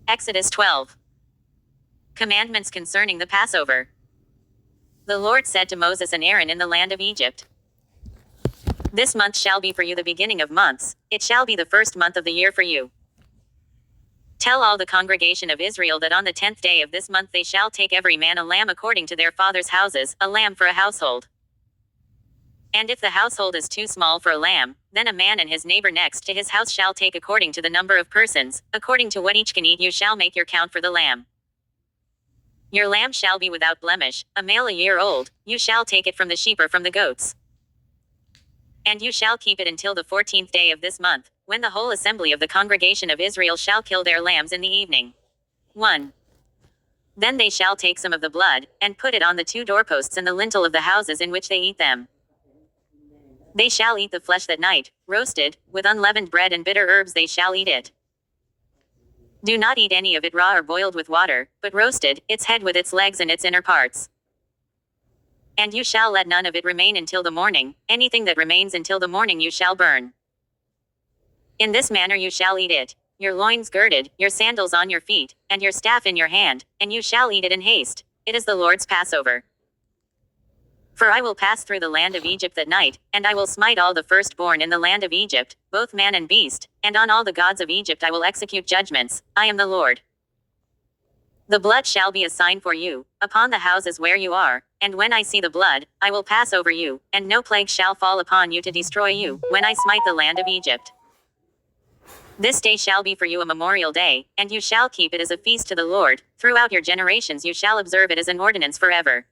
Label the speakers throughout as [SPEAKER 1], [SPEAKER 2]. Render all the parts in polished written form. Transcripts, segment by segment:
[SPEAKER 1] Exodus 12. Commandments concerning the Passover. The Lord said to Moses and Aaron in the land of Egypt, "This month shall be for you the beginning of months, it shall be the first month of the year for you. Tell all the congregation of Israel that on the 10th day of this month they shall take every man a lamb according to their father's houses, a lamb for a household. And if the household is too small for a lamb, then a man and his neighbor next to his house shall take according to the number of persons, according to what each can eat you shall make your count for the lamb. Your lamb shall be without blemish, a male a year old, you shall take it from the sheep or from the goats. And you shall keep it until the 14th day of this month, when the whole assembly of the congregation of Israel shall kill their lambs in the evening. 1. Then they shall take some of the blood, and put it on the 2 doorposts and the lintel of the houses in which they eat them. They shall eat the flesh that night, roasted, with unleavened bread and bitter herbs they shall eat it. Do not eat any of it raw or boiled with water, but roasted, its head with its legs and its inner parts. And you shall let none of it remain until the morning, anything that remains until the morning you shall burn. In this manner you shall eat it, your loins girded, your sandals on your feet, and your staff in your hand, and you shall eat it in haste. It is the Lord's Passover. For I will pass through the land of Egypt that night, and I will smite all the firstborn in the land of Egypt, both man and beast, and on all the gods of Egypt I will execute judgments. I am the Lord. The blood shall be a sign for you, upon the houses where you are, and when I see the blood, I will pass over you, and no plague shall fall upon you to destroy you, when I smite the land of Egypt. This day shall be for you a memorial day, and you shall keep it as a feast to the Lord. Throughout your generations you shall observe it as an ordinance forever.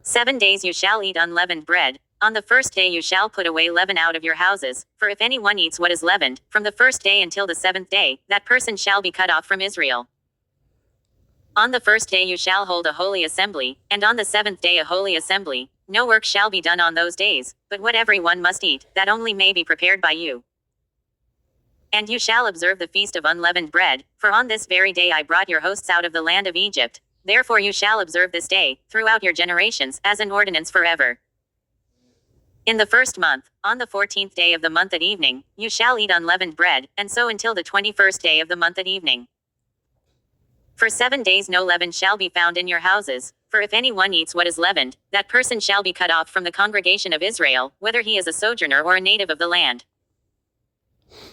[SPEAKER 1] 7 days you shall eat unleavened bread. On the first day you shall put away leaven out of your houses, for if anyone eats what is leavened, from the first day until the 7th day, that person shall be cut off from Israel. On the first day you shall hold a holy assembly, and on the 7th day a holy assembly. No work shall be done on those days, but what every one must eat, that only may be prepared by you. And you shall observe the feast of unleavened bread, for on this very day I brought your hosts out of the land of Egypt. Therefore you shall observe this day, throughout your generations, as an ordinance forever. In the first month, on the 14th day of the month at evening, you shall eat unleavened bread, and so until the 21st day of the month at evening. For 7 days no leaven shall be found in your houses, for if anyone eats what is leavened, that person shall be cut off from the congregation of Israel, whether he is a sojourner or a native of the land.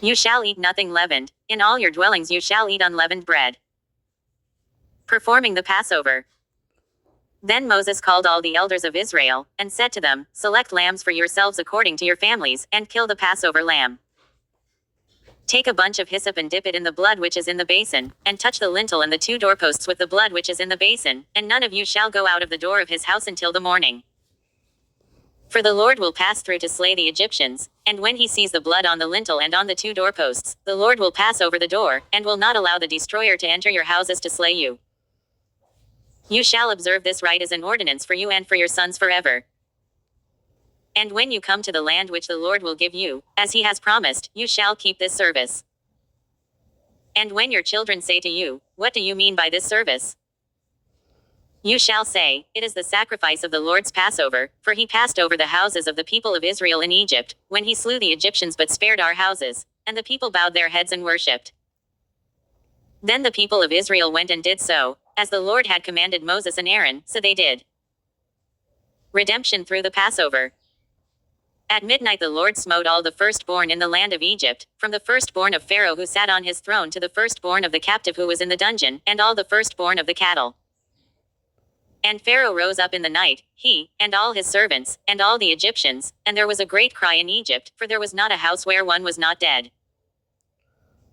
[SPEAKER 1] You shall eat nothing leavened, in all your dwellings you shall eat unleavened bread. Performing the Passover. Then Moses called all the elders of Israel, and said to them, Select lambs for yourselves according to your families, and kill the Passover lamb. Take a bunch of hyssop and dip it in the blood which is in the basin, and touch the lintel and the 2 doorposts with the blood which is in the basin, and none of you shall go out of the door of his house until the morning. For the Lord will pass through to slay the Egyptians, and when he sees the blood on the lintel and on the 2 doorposts, the Lord will pass over the door, and will not allow the destroyer to enter your houses to slay you. You shall observe this rite as an ordinance for you and for your sons forever. And when you come to the land which the Lord will give you, as he has promised, you shall keep this service. And when your children say to you, What do you mean by this service? You shall say, It is the sacrifice of the Lord's Passover, for he passed over the houses of the people of Israel in Egypt, when he slew the Egyptians but spared our houses. And the people bowed their heads and worshipped. Then the people of Israel went and did so, as the Lord had commanded Moses and Aaron, so they did. Redemption through the Passover. At midnight the Lord smote all the firstborn in the land of Egypt, from the firstborn of Pharaoh who sat on his throne to the firstborn of the captive who was in the dungeon, and all the firstborn of the cattle. And Pharaoh rose up in the night, he, and all his servants, and all the Egyptians, and there was a great cry in Egypt, for there was not a house where one was not dead.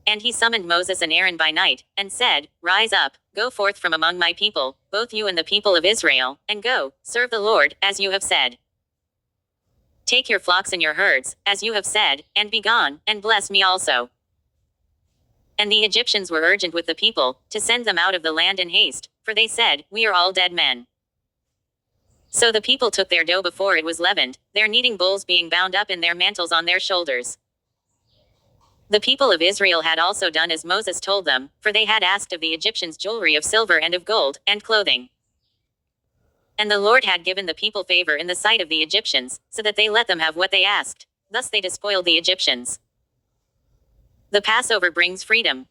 [SPEAKER 1] And he summoned Moses and Aaron by night, and said, Rise up, go forth from among my people, both you and the people of Israel, and go, serve the Lord, as you have said. Take your flocks and your herds, as you have said, and be gone, and bless me also. And the Egyptians were urgent with the people, to send them out of the land in haste, for they said, We are all dead men. So the people took their dough before it was leavened, their kneading bowls being bound up in their mantles on their shoulders. The people of Israel had also done as Moses told them, for they had asked of the Egyptians jewelry of silver and of gold, and clothing. And the Lord had given the people favor in the sight of the Egyptians, so that they let them have what they asked. Thus they despoiled the Egyptians. The Passover brings freedom.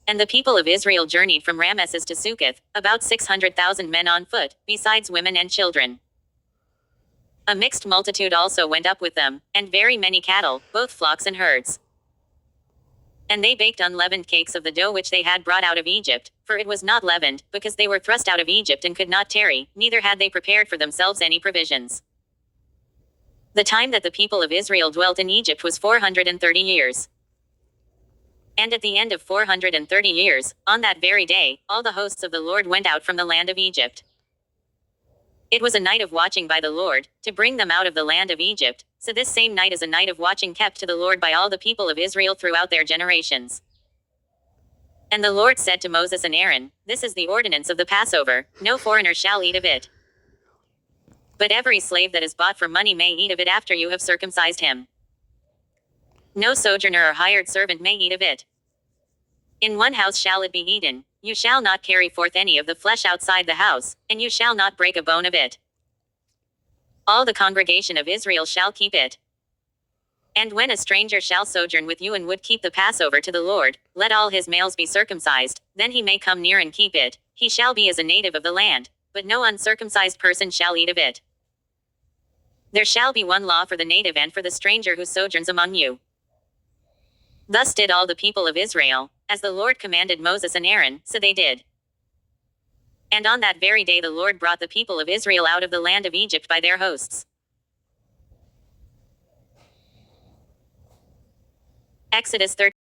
[SPEAKER 1] And the people of Israel journeyed from Ramesses to Succoth, about 600,000 men on foot, besides women and children. A mixed multitude also went up with them, and very many cattle, both flocks and herds. And they baked unleavened cakes of the dough which they had brought out of Egypt, for it was not leavened, because they were thrust out of Egypt and could not tarry, neither had they prepared for themselves any provisions. The time that the people of Israel dwelt in Egypt was 430 years. And at the end of 430 years, on that very day, all the hosts of the Lord went out from the land of Egypt. It was a night of watching by the Lord, to bring them out of the land of Egypt, so this same night is a night of watching kept to the Lord by all the people of Israel throughout their generations. And the Lord said to Moses and Aaron, "This is the ordinance of the Passover, no foreigner shall eat of it. But every slave that is bought for money may eat of it after you have circumcised him. No sojourner or hired servant may eat of it. In one house shall it be eaten. You shall not carry forth any of the flesh outside the house, and you shall not break a bone of it. All the congregation of Israel shall keep it. And when a stranger shall sojourn with you and would keep the Passover to the Lord, let all his males be circumcised, then he may come near and keep it. He shall be as a native of the land, but no uncircumcised person shall eat of it. There shall be one law for the native and for the stranger who sojourns among you." Thus did all the people of Israel, as the Lord commanded Moses and Aaron, so they did. And on that very day the Lord brought the people of Israel out of the land of Egypt by their hosts. Exodus 13.